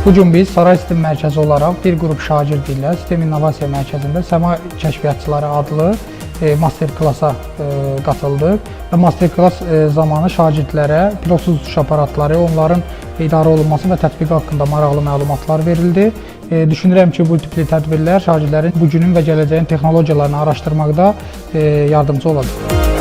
Bugün biz Saray Sistem Mərkəzi olaraq bir qrup şagird ilə Sistem İnnovasiya Mərkəzində Səma Kəşfiyyatçıları adlı master klassa qatıldıq və master klass zamanı şagirdlərə pilotsuz uçuş aparatları, onların idarə olunması və tətbiqi haqqında maraqlı məlumatlar verildi. Düşünürəm ki, bu tipli tədbirlər şagirdlərin bugünün və gələcəyin texnologiyalarını araşdırmaqda yardımcı olacaq.